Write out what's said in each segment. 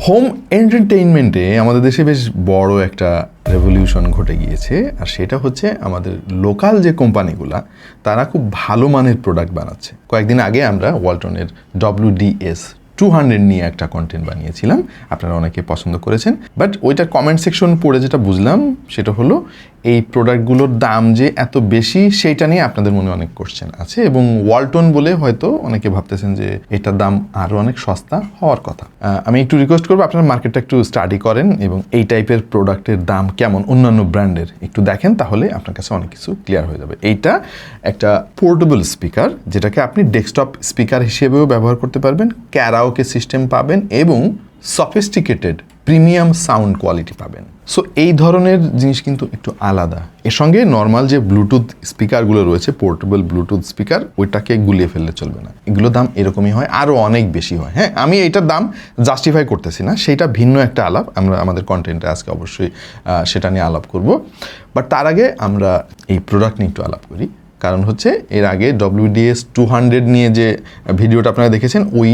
Home এন্টারটেইনমেন্টে আমাদের দেশে বেশ বড় একটা রেভলিউশন ঘটে গিয়েছে, আর সেটা হচ্ছে আমাদের লোকাল যে কোম্পানিগুলা তারা খুব ভালো মানের প্রোডাক্ট বানাচ্ছে। কয়েকদিন আগে আমরা ওয়ালটনের WDS-200 নিয়ে একটা কন্টেন্ট বানিয়েছিলাম, আপনারা অনেকে পছন্দ করেছেন। বাট ওইটার কমেন্ট সেকশন পড়ে যেটা বুঝলাম সেটা হলো এই প্রোডাক্টগুলোর দাম যে এত বেশি সেইটা নিয়ে আপনাদের মনে অনেক কোশ্চেন আছে, এবং ওয়ালটন বলে হয়তো অনেকে ভাবতেছেন যে এটার দাম আরও অনেক সস্তা হওয়ার কথা। আমি একটু রিকোয়েস্ট করবো আপনারা মার্কেটটা একটু স্টাডি করেন এবং এই টাইপের প্রোডাক্টের দাম কেমন অন্যান্য ব্র্যান্ডের একটু দেখেন, তাহলে আপনার কাছে অনেক কিছু ক্লিয়ার হয়ে যাবে। এইটা একটা পোর্টেবল স্পিকার, যেটাকে আপনি ডেস্কটপ স্পিকার হিসেবেও ব্যবহার করতে পারবেন, ক্যারাওকে সিস্টেম পাবেন এবং সফিস্টিকেটেড প্রিমিয়াম সাউন্ড কোয়ালিটি পাবেন। সো এই ধরনের জিনিস কিন্তু একটু আলাদা। এর সঙ্গে নর্মাল যে ব্লুটুথ স্পিকারগুলো রয়েছে, পোর্টেবল ব্লুটুথ স্পিকার, ওইটাকে গুলিয়ে ফেললে চলবে না। এগুলোর দাম এরকমই হয়, আরও অনেক বেশি হয়। হ্যাঁ, আমি এইটার দাম জাস্টিফাই করতেছি না, সেইটা ভিন্ন একটা আলাপ। আমরা আমাদের কন্টেন্টে আজকে অবশ্যই সেটা নিয়ে আলাপ করব। বাট তার আগে আমরা এই প্রোডাক্ট নিয়ে একটু আলাপ করি। কারণ হচ্ছে এর আগে WDS-200 নিয়ে যে ভিডিওটা আপনারা দেখেছেন, ওই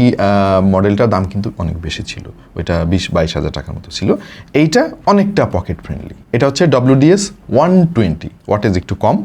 মডেলটার দাম কিন্তু অনেক বেশি ছিল, ওইটা 20-22 হাজার টাকার মতো ছিল। এইটা অনেকটা পকেট ফ্রেন্ডলি। এটা হচ্ছে WDS-120, ওয়াটেজ একটু কম,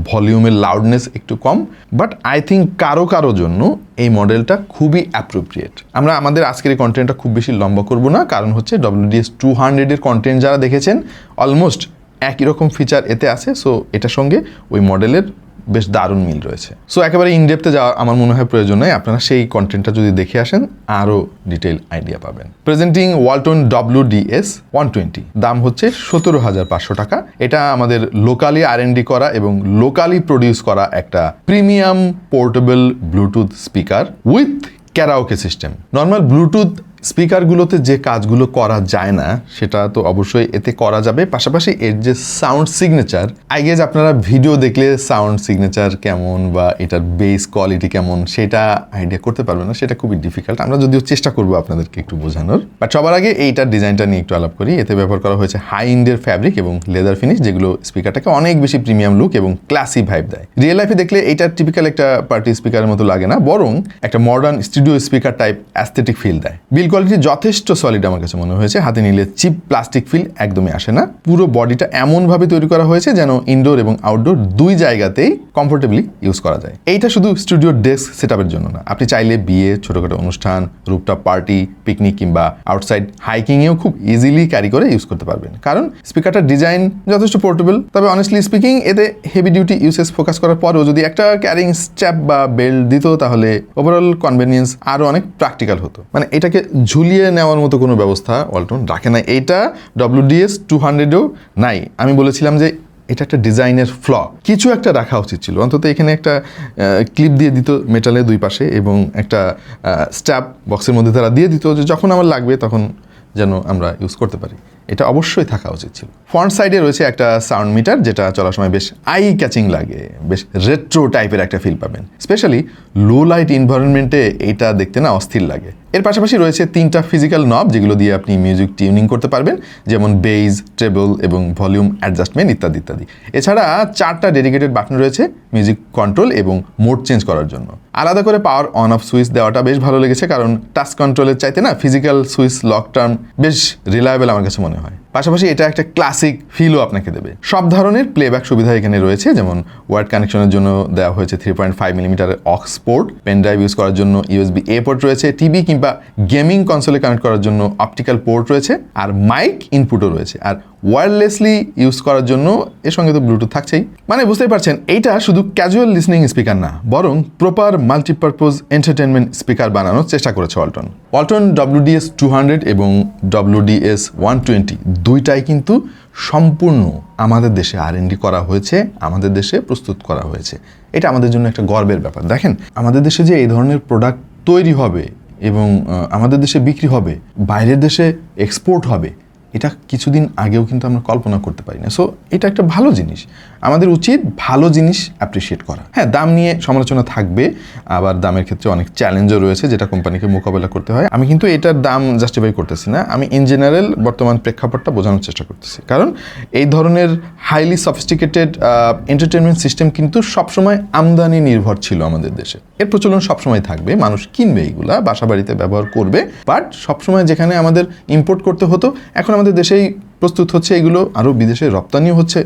ভলিউমের লাউডনেস একটু কম, বাট আই থিঙ্ক কারো জন্য এই মডেলটা খুবই অ্যাপ্রোপ্রিয়েট। আমরা আমাদের আজকের এই কন্টেন্টটা খুব বেশি লম্বা করব না, কারণ হচ্ছে WDS-200 এর কন্টেন্ট যারা দেখেছেন অলমোস্ট একই রকম ফিচার এতে আছে। সো এটার সঙ্গে ওই মডেলের বেশ দারুণ মিল রয়েছে। সো একেবারে ইনডেপথে যাওয়া আমার মনে হয় প্রয়োজন নয়, আপনারা সেই কন্টেন্টটা যদি দেখে আসেন আরও ডিটেইল আইডিয়া পাবেন। প্রেজেন্টিং ওয়ালটন WDS-120, দাম হচ্ছে 17,500 টাকা। এটা আমাদের লোকালি R&D করা এবং লোকালি প্রডিউস করা একটা premium portable Bluetooth speaker with karaoke system. Normal Bluetooth স্পিকারগুলোতে যে কাজগুলো করা যায় না সেটা তো অবশ্যই এতে করা যাবে। পাশাপাশি এর যে সাউন্ড সিগনেচার, আই গেস আপনারা ভিডিও দেখলে সাউন্ড সিগনেচার কেমন বা এটার বেস কোয়ালিটি কেমন সেটা আইডিয়া করতে পারবে না, সেটা খুবই ডিফিকাল্ট। আমরা যদিও চেষ্টা করবো আপনাদেরকে একটু বোঝানোর। বাট সবার আগে এইটার ডিজাইনটা নিয়ে একটু আলাপ করি। এতে ব্যবহার করা হয়েছে হাই ইন্ডের ফ্যাব্রিক এবং লেদার ফিনিশ, যেগুলো স্পিকারটাকে অনেক বেশি প্রিমিয়াম লুক এবং ক্লাসি ভাইব দেয়। রিয়েল লাইফে দেখলে এটা টিপিক্যাল একটা পার্টি স্পিকারের মতো লাগে না, বরং একটা modern studio speaker type aesthetic feel দেয়। বিল কোয়ালিটি যথেষ্ট সলিড আমার কাছে মনে হয়েছে, হাতে নিলে চিপ প্লাস্টিক ফিল একদমই আসে না। পুরো বডিটা এমনভাবে তৈরি করা হয়েছে যেন ইনডোর এবং আউটডোর দুই জায়গাতেই কমফোর্টেবলি ইউজ করা যায়। এইটা শুধু স্টুডিও ডেস্ক সেটআপের জন্য না, আপনি চাইলে বিয়ে, ছোটখাটো অনুষ্ঠান, রুফটপ পার্টি, পিকনিক কিংবা আউটসাইড হাইকিংয়েও খুব ইজিলি ক্যারি করে ইউজ করতে পারবেন। কারণ স্পিকারটার ডিজাইন যথেষ্ট পোর্টেবল। তবে অনেস্টলি স্পিকিং, এতে হেভি ডিউটি ইউসেজ ফোকাস করার পরেও যদি একটা ক্যারিং স্ট্র্যাপ বা বেল্ট দিত তাহলে ওভারঅল কনভেনিয়েন্স আরও অনেক প্র্যাকটিক্যাল হতো। মানে এটাকে ঝুলিয়ে নেওয়ার মতো কোনো ব্যবস্থা ওয়ালটন রাখে না। এইটা WDS-200-এও নাই। আমি বলেছিলাম যে এটা একটা ডিজাইনের ফ্ল, কিছু একটা রাখা উচিত ছিল। অন্তত এখানে একটা ক্লিপ দিয়ে দিত মেটালের দুই পাশে এবং একটা স্ট্র্যাপ বক্সের মধ্যে তারা দিয়ে দিত যে যখন আমার লাগবে তখন যেন আমরা ইউজ করতে পারি। এটা অবশ্যই থাকা উচিত ছিল। ফ্রন্ট সাইডে রয়েছে একটা সাউন্ড মিটার, যেটা চলার সময় বেশ আই ক্যাচিং লাগে, বেশ রেট্রো টাইপের একটা ফিল পাবেন। স্পেশালি লো লাইট এনভায়রনমেন্টে এটা দেখতে না অস্থির লাগে। এর পাশাপাশি রয়েছে 3টা ফিজিক্যাল নব, যেগুলো দিয়ে আপনি মিউজিক টিউনিং করতে পারবেন, যেমন বেজ, ট্রেবল এবং ভলিউম অ্যাডজাস্টমেন্ট ইত্যাদি ইত্যাদি। এছাড়া 4টা ডেডিকেটেড বাটন রয়েছে মিউজিক কন্ট্রোল এবং মোড চেঞ্জ করার জন্য। আলাদা করে পাওয়ার অন অফ সুইচ দেওয়াটা বেশ ভালো লেগেছে, কারণ টাচ কন্ট্রোলের চাইতে না ফিজিক্যাল সুইচ লক টার্ম বেশ রিলায়েবল আমার কাছে মনে হয়। পাশাপাশি এটা একটা ক্লাসিক ফিলও আপনাকে দেবে। সব ধরনের প্লেব্যাক সুবিধা এখানে রয়েছে, যেমন ওয়ার্ড কানেকশনের জন্য দেওয়া হয়েছে 3.5 millimetre aux port, pen drive use করার জন্য USB-A পোর্ট রয়েছে, টিভি কিংবা গেমিং কনসোলে কানেক্ট করার জন্য অপটিক্যাল পোর্ট রয়েছে, আর মাইক ইনপুটও রয়েছে। আর ওয়্যারলেসলি ইউজ করার জন্য এর সঙ্গে তো ব্লুটুথ থাকছেই। মানে বুঝতেই পারছেন, এইটা শুধু ক্যাজুয়াল লিসনিং স্পিকার না, বরং প্রপার মাল্টিপারপোজ এন্টারটেনমেন্ট স্পিকার বানানোর চেষ্টা করেছে ওয়ালটন। WDS-200 এবং WDS-120 দুইটাই কিন্তু সম্পূর্ণ আমাদের দেশে R&D করা হয়েছে, আমাদের দেশে প্রস্তুত করা হয়েছে। এটা আমাদের জন্য একটা গর্বের ব্যাপার। দেখেন, আমাদের দেশে যে এই ধরনের প্রোডাক্ট তৈরি হবে এবং আমাদের দেশে বিক্রি হবে, বাইরের দেশে এক্সপোর্ট হবে, এটা কিছুদিন আগেও কিন্তু আমরা কল্পনা করতে পারি না। সো এটা একটা ভালো জিনিস। আমাদের উচিত ভালো জিনিস অ্যাপ্রিসিয়েট করা। হ্যাঁ, দাম নিয়ে সমালোচনা থাকবে, আবার দামের ক্ষেত্রে অনেক চ্যালেঞ্জও রয়েছে যেটা কোম্পানিকে মোকাবেলা করতে হয়। আমি কিন্তু এটার দাম জাস্টিফাই করতেছি না, আমি ইন জেনারেল বর্তমান প্রেক্ষাপটটা বোঝানোর চেষ্টা করতেছি। কারণ এই ধরনের হাইলি সফিস্টিকেটেড এন্টারটেনমেন্ট সিস্টেম কিন্তু সবসময় আমদানি নির্ভর ছিল আমাদের দেশে। এর প্রচলন সবসময় থাকবে, মানুষ কিনবে এইগুলা, বাসা বাড়িতে ব্যবহার করবে, বাট সবসময় যেখানে আমাদের ইম্পোর্ট করতে হতো এখন আমাদের দেশেই প্রস্তুত হচ্ছে, এগুলো আরও বিদেশে রপ্তানিও হচ্ছে,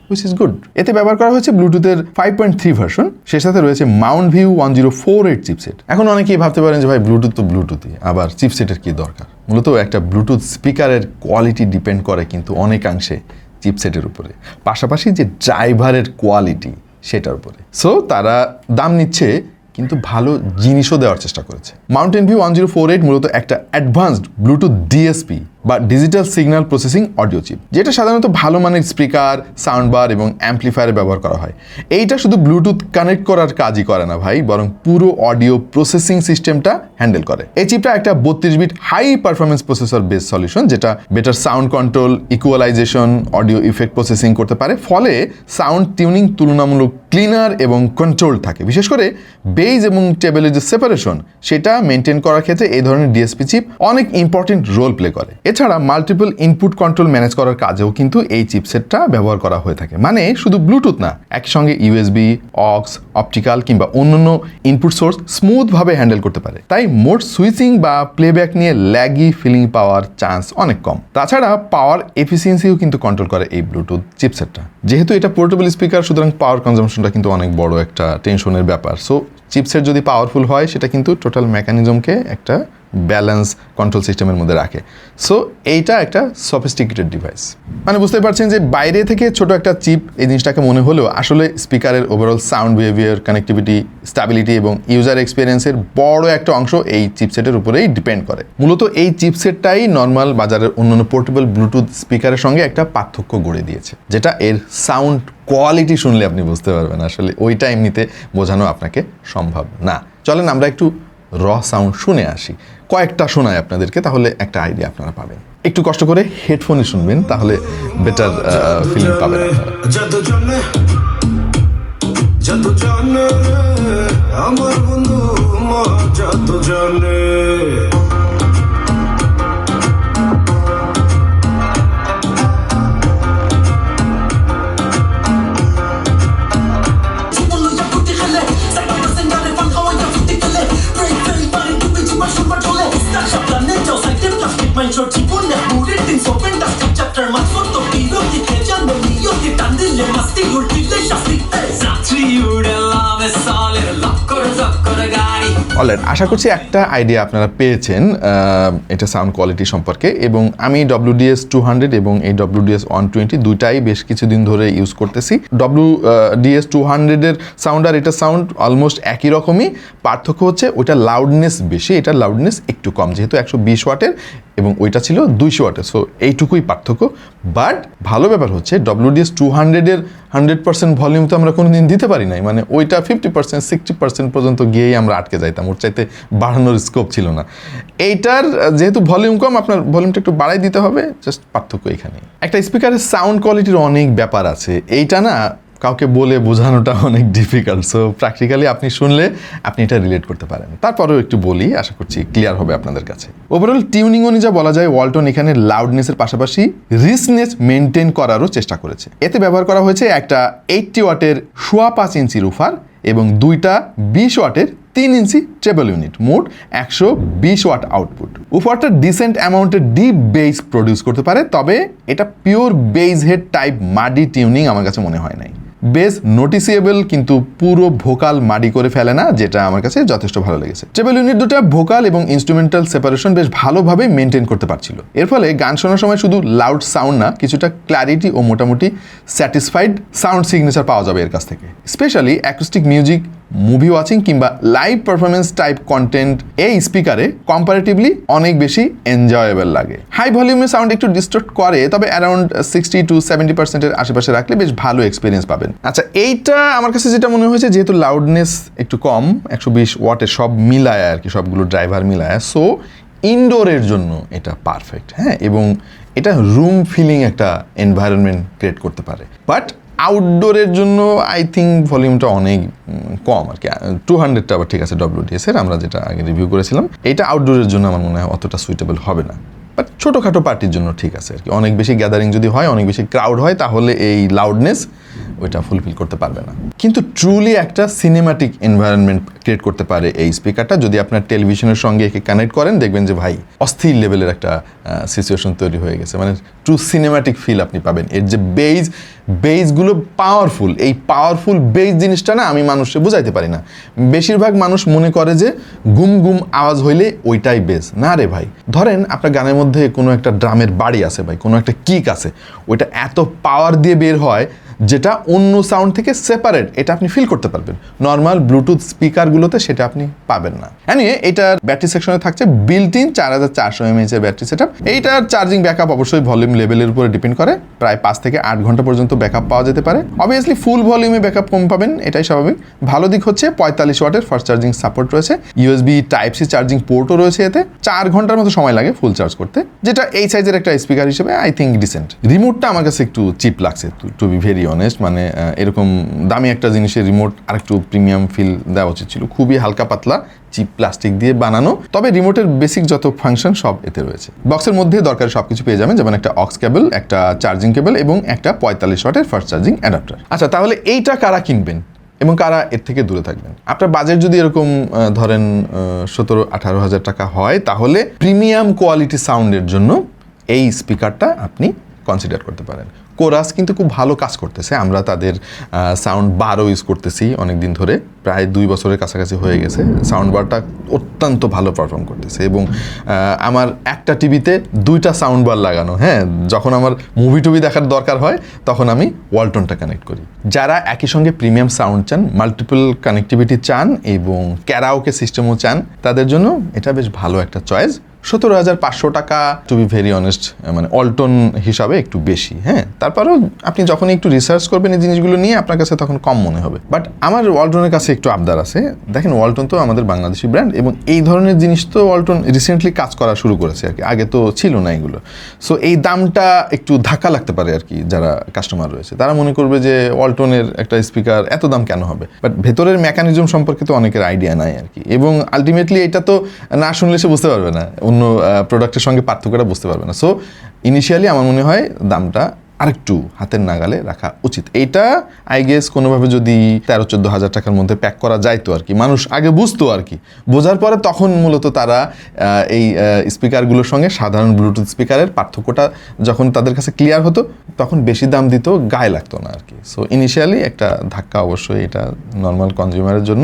which is good। এতে ব্যবহার করা হয়েছে ব্লুটুথের 5.3 ভার্সন, সে সাথে রয়েছে মাউন্ট ভিউ 1048 চিপসেট। এখন অনেকেই ভাবতে পারেন যে ভাই ব্লুটুথ তো ব্লুটুথই, আবার চিপসেটের কি দরকার? মূলত একটা ব্লুটুথ স্পিকারের কোয়ালিটি ডিপেন্ড করে কিন্তু অনেকাংশে চিপসেটের উপরে, পাশাপাশি যে ড্রাইভারের কোয়ালিটি সেটার উপরে। সো তারা দাম নিচ্ছে কিন্তু ভালো জিনিসও দেওয়ার চেষ্টা করেছে। মাউন্টেন ভিউ 1048 মূলত একটা অ্যাডভান্সড ব্লুটুথ ডিএসপি বা digital signal processing audio chip, যেটা সাধারণত ভালো মানের স্পিকার, সাউন্ড বার এবং অ্যাম্পলিফায়ারে ব্যবহার করা হয়। এইটা শুধু ব্লুটুথ কানেক্ট করার কাজই করে না ভাই, বরং পুরো অডিও প্রসেসিং সিস্টেমটা হ্যান্ডেল করে। এই চিপটা একটা 32 bit high performance processor base solution, যেটা better sound control, equalization, audio effect processing করতে পারে, ফলে সাউন্ড টিউনিং তুলনামূলক ক্লিনার এবং কন্ট্রোল থাকে। বিশেষ করে বেজ এবং টেবলের যে সেপারেশন সেটা মেনটেন করার ক্ষেত্রে এই ধরনের ডিএসপি চিপ অনেক ইম্পর্টেন্ট রোল প্লে করে। এছাড়া মাল্টিপল ইনপুট কন্ট্রোল ম্যানেজ করার কাজেও কিন্তু এই চিপসেটটা ব্যবহার করা হয়ে থাকে। মানে শুধু ব্লুটুথ না, একসঙ্গে ইউএসবি, অক্স, অপটিক্যাল কিংবা অন্যান্য ইনপুট সোর্স স্মুথভাবে হ্যান্ডেল করতে পারে। তাই মোড সুইচিং বা প্লেব্যাক নিয়ে ল্যাগি ফিলিং পাওয়ার চান্স অনেক কম। তাছাড়া পাওয়ার এফিসিয়েন্সিও কিন্তু কন্ট্রোল করে এই ব্লুটুথ চিপসেটটা। যেহেতু এটা পোর্টেবল স্পিকার, সুতরাং পাওয়ার কনজাম্পশনটা কিন্তু অনেক বড় একটা টেনশনের ব্যাপার। সো চিপসেট যদি পাওয়ারফুল হয় সেটা কিন্তু টোটাল মেকানিজমকে একটা ব্যালেন্স কন্ট্রোল সিস্টেমের মধ্যে রাখে। সো এইটা একটা সফিস্টিকেটেড ডিভাইস। মানে বুঝতে পারছেন যে বাইরে থেকে ছোট একটা চিপ এই জিনিসটাকে মনে হলেও আসলে স্পিকারের overall sound behaviour, connectivity, stability এবং ইউজার এক্সপিরিয়েন্সের বড় একটা অংশ এই চিপসেটের উপরেই ডিপেন্ড করে। মূলত এই চিপসেটটাই নর্মাল বাজারের অন্যান্য পোর্টেবল ব্লুটুথ স্পিকারের সঙ্গে একটা পার্থক্য গড়ে দিয়েছে, যেটা এর সাউন্ড কোয়ালিটি শুনলে আপনি বুঝতে পারবেন। আসলে ওইটা এমনিতে বোঝানো আপনাকে সম্ভব না। চলেন আমরা একটু র সাউন্ড শুনে আসি, কয়েকটা শোনায় আপনাদেরকে, তাহলে একটা আইডিয়া আপনারা পাবেন। একটু কষ্ট করে হেডফোনে শুনবেন, তাহলে বেটার ফিলিং পাবেন আপনারা। আশা করছি একটা আইডিয়া আপনারা পেয়েছেন এটা সাউন্ড কোয়ালিটি সম্পর্কে। এবং আমি WDS 200 এবং এই WDS 120 দুইটাই বেশ কিছুদিন ধরে ইউজ করতেছি। WDS 200 এর সাউন্ড আর এটা সাউন্ড অলমোস্ট একই রকমই, পার্থক্য হচ্ছে ওইটা লাউডনেস বেশি, এটা লাউডনেস একটু কম, যেহেতু 120 ওয়াটের এবং ওইটা ছিল 200 ওয়াটের। সো এইটুকুই পার্থক্য। বাট ভালো ব্যাপার হচ্ছে WDS 200 এর 100% ভলিউম তো আমরা কোনোদিন দিতে পারি নাই, মানে ওইটা 50% 60% পর্যন্ত গিয়েই আমরা আটকে যাইতাম, ওর চাইতে বাড়ানোর স্কোপ ছিল না। এইটার যেহেতু ভলিউম কম, আপনার ভলিউমটা একটু বাড়াই দিতে হবে, জাস্ট পার্থক্য এখানে। একটা স্পিকারের সাউন্ড কোয়ালিটির অনেক ব্যাপার আছে, এইটা না কাউকে বলে বোঝানোটা অনেক ডিফিকাল্ট। সো প্র্যাকটিক্যালি আপনি শুনলে আপনি এটা রিলেট করতে পারেন। তারপরেও একটু বলি, আশা করছি ক্লিয়ার হবে আপনাদের কাছে। ওভারঅল টিউনিং অনুযায়ী বলা যায় ওয়ালটন এখানে লাউডনেসের পাশাপাশি রিচনেস মেনটেন করারও চেষ্টা করেছে। এতে ব্যবহার করা হয়েছে একটা 80 ওয়াটের 5.25 ইঞ্চির উফার এবং দুইটা 20 ওয়াটের 3 ইঞ্চি ট্রেবল ইউনিট, মোট 120 ওয়াট আউটপুট। উফারটা ডিসেন্ট অ্যামাউন্টের ডিপ বেস প্রডিউস করতে পারে, তবে এটা pure base head type muddy tuning আমার কাছে মনে হয় নাই। বেস নোটিসিয়েবল কিন্তু পুরো ভোকাল মাডি করে ফেলে না, যেটা আমার কাছে যথেষ্ট ভালো লেগেছে। ট্রেবল ইউনিট দুটা ভোকাল এবং ইনস্ট্রুমেন্টাল সেপারেশন বেশ ভালোভাবে মেনটেন করতে পারছিল। এর ফলে গান শোনার সময় শুধু লাউড সাউন্ড না, কিছুটা ক্ল্যারিটি ও মোটামুটি স্যাটিসফাইড সাউন্ড সিগনেচার পাওয়া যাবে এর কাছ থেকে। Specially acoustic music, movie watching কিংবা লাইভ পারফরমেন্স টাইপ কন্টেন্ট এই স্পিকারে কম্পারেটিভলি অনেক বেশি এনজয়েবল লাগে। হাই ভলিউমে সাউন্ড একটু ডিস্টর্ট করে, তবে অ্যারাউন্ড 60 to 70% আশেপাশে রাখলে বেশ ভালো এক্সপিরিয়েন্স পাবেন। আচ্ছা, এইটা আমার কাছে যেটা মনে হয়েছে, যেহেতু লাউডনেস একটু কম, 120 ওয়াটের সব মিলায় আর কি, সবগুলো ড্রাইভার মিলায়, সো ইনডোরের জন্য এটা পারফেক্ট। হ্যাঁ, এবং এটা রুম ফিলিং একটা এনভায়রনমেন্ট ক্রিয়েট করতে পারে। বাট আউটডোরের জন্য আই থিঙ্ক ভলিউমটা অনেক কম আর কি। 200টা আবার ঠিক আছে WDS এর, আমরা যেটা আগে রিভিউ করেছিলাম। এটা আউটডোরের জন্য আমার মনে হয় অতটা সুইটেবল হবে না, বাট ছোটোখাটো পার্টির জন্য ঠিক আছে আর কি। অনেক বেশি গ্যাদারিং যদি হয়, অনেক বেশি ক্রাউড হয়, তাহলে এই লাউডনেস ওইটা ফুলফিল করতে পারবে না। কিন্তু ট্রুলি একটা সিনেমাটিক এনভায়রনমেন্ট ক্রিয়েট করতে পারে এই স্পিকারটা। যদি আপনার টেলিভিশনের সঙ্গে একে কানেক্ট করেন, দেখবেন যে ভাই অস্থির লেভেলের একটা সিচুয়েশন তৈরি হয়ে গেছে, মানে ট্রু সিনেমাটিক ফিল আপনি পাবেন। এর যে বেইজগুলো পাওয়ারফুল, এই পাওয়ারফুল বেইজ জিনিসটা না আমি মানুষকে বোঝাইতে পারি না। বেশিরভাগ মানুষ মনে করে যে গুম গুম আওয়াজ হইলে ওইটাই বেস। না রে ভাই, ধরেন আপনার গানের মধ্যে কোনো একটা ড্রামের বাড়ি আছে ভাই, কোনো একটা কিক আছে, ওইটা এত পাওয়ার দিয়ে বের হয় যেটা অন্য সাউন্ড থেকে সেপারেট, এটা আপনি ফিল করতে পারবেন। নর্মাল ব্লুটুথ স্পিকারগুলোতে সেটা আপনি পাবেন না। এনিওয়ে, এটার ব্যাটারি সেকশনে থাকছে বিল্ট ইন 4400 mAh এর ব্যাটারি সেটআপ। এইটার চার্জিং ব্যাকআপ অবশ্যই ভলিউম লেভেলের উপরে ডিপেন্ড করে, প্রায় 5 থেকে 8 ঘন্টা পর্যন্ত ব্যাকআপ পাওয়া যেতে পারে। অবভিয়াসলি ফুল ভলিউমে ব্যাকআপ কম পাবেন, এটাই স্বাভাবিক। ভালো দিক হচ্ছে 45 ওয়াটের ফাস্ট চার্জিং সাপোর্ট রয়েছে, USB টাইপ সি চার্জিং পোর্টও রয়েছে এতে। 4 ঘন্টার মতো সময় লাগে ফুল চার্জ করতে, যেটা এই সাইজের একটা স্পিকার হিসেবে আই থিঙ্ক ডিসেন্ট। রিমোটটা আমার কাছে একটু চিপ লাগছে, টু বি ভেরি অনেস্ট। মানে এরকম দামি একটা জিনিসের রিমোট আর একটু প্রিমিয়াম ফিল দেওয়া উচিত ছিল। খুবই হালকা পাতলা চিপ প্লাস্টিক দিয়ে বানানো, তবে রিমোটের বেসিক যত ফাংশন সব এতে রয়েছে। বক্সের মধ্যে দরকারি সবকিছু পেয়ে যাবেন, যেমন একটা অক্স কেবল, একটা চার্জিং কেবল এবং একটা 45 ওয়াটের ফাস্ট চার্জিং অ্যাডাপ্টার। আচ্ছা, তাহলে এইটা কারা কিনবেন এবং কারা এর থেকে দূরে থাকবেন? আপনার বাজেট যদি এরকম ধরেন 17-18 হাজার টাকা হয়, তাহলে প্রিমিয়াম কোয়ালিটি সাউন্ডের জন্য এই স্পিকারটা আপনি কনসিডার করতে পারেন। কোরাস কিন্তু খুব ভালো কাজ করতেছে, আমরা তাদের সাউন্ড বারও ইউজ করতেছি অনেক দিন ধরে, প্রায় 2 বছরের কাছাকাছি হয়ে গেছে। সাউন্ড বারটা অত্যন্ত ভালো পারফর্ম করতেছে এবং আমার একটা টিভিতে 2টা সাউন্ড বার লাগানো। হ্যাঁ, যখন আমার মুভি টুভি দেখার দরকার হয় তখন আমি ওয়ালটনটা কানেক্ট করি। যারা একই সঙ্গে প্রিমিয়াম সাউন্ড চান, মাল্টিপল কানেক্টিভিটি চান এবং ক্যারাওকে সিস্টেমও চান, তাদের জন্য এটা বেশ ভালো একটা চয়েস। 17,500 টাকা, টু বি ভেরি অনেস্ট, মানে ওয়ালটন হিসাবে একটু বেশি। হ্যাঁ, তারপরেও আপনি যখন একটু রিসার্চ করবেন এই জিনিসগুলো নিয়ে, আপনার কাছে তখন কম মনে হবে। বাট আমার ওয়ালটনের কাছে একটু আবদার আছে। দেখেন, ওয়ালটন তো আমাদের বাংলাদেশি ব্র্যান্ড এবং এই ধরনের জিনিস তো ওয়ালটন রিসেন্টলি কাজ করা শুরু করেছে আর কি, আগে তো ছিল না এগুলো। সো এই দামটা একটু ধাক্কা লাগতে পারে আর কি। যারা কাস্টমার রয়েছে তারা মনে করবে যে ওয়ালটনের একটা স্পিকার এত দাম কেন হবে, বাট ভেতরের মেকানিজম সম্পর্কে তো অনেকের আইডিয়া নাই আর কি। এবং আলটিমেটলি এটা তো না শুনলে সে বুঝতে পারবে না, অন্য প্রোডাক্টের সঙ্গে পার্থক্যটা বুঝতে পারবে না। সো ইনিশিয়ালি আমার মনে হয় দামটা আরেকটু হাতের নাগালে রাখা উচিত। এইটা আই গেস কোনোভাবে যদি 13-14 হাজার টাকার মধ্যে প্যাক করা যাইতো আর কি, মানুষ আগে বুঝতো আর কি, বোঝার পরে তখন মূলত তারা এই স্পিকারগুলোর সঙ্গে সাধারণ ব্লুটুথ স্পিকারের পার্থক্যটা যখন তাদের কাছে ক্লিয়ার হতো, তখন বেশি দাম দিত, গায়ে লাগতো না আর কি। সো ইনিশিয়ালি একটা ধাক্কা অবশ্যই এটা নর্মাল কনজিউমারের জন্য।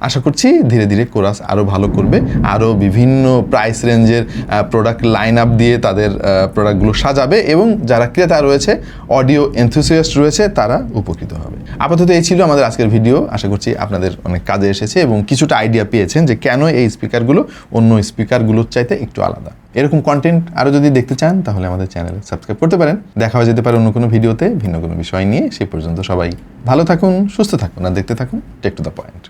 আশা করছি ধীরে ধীরে কোরাস আরও ভালো করবে, আরও বিভিন্ন প্রাইস রেঞ্জের প্রোডাক্ট লাইন আপ দিয়ে তাদের প্রোডাক্টগুলো সাজাবে এবং যারা ক্রেতা রয়েছে, অডিও এনথুসিয়াস্ট রয়েছে, তারা উপকৃত হবে। আপাতত এই ছিল আমাদের আজকের ভিডিও। আশা করছি আপনাদের অনেক কাজে এসেছে এবং কিছুটা আইডিয়া পেয়েছেন যে কেন এই স্পিকারগুলো অন্য স্পিকারগুলোর চাইতে একটু আলাদা। এরকম কন্টেন্ট আরও যদি দেখতে চান তাহলে আমাদের চ্যানেলে সাবস্ক্রাইব করতে পারেন। দেখা হয়ে যেতে পারে অন্য কোনো ভিডিওতে ভিন্ন কোনো বিষয় নিয়ে। সেই পর্যন্ত সবাই ভালো থাকুন, সুস্থ থাকুন আর দেখতে থাকুন টেক টু দ্য পয়েন্ট।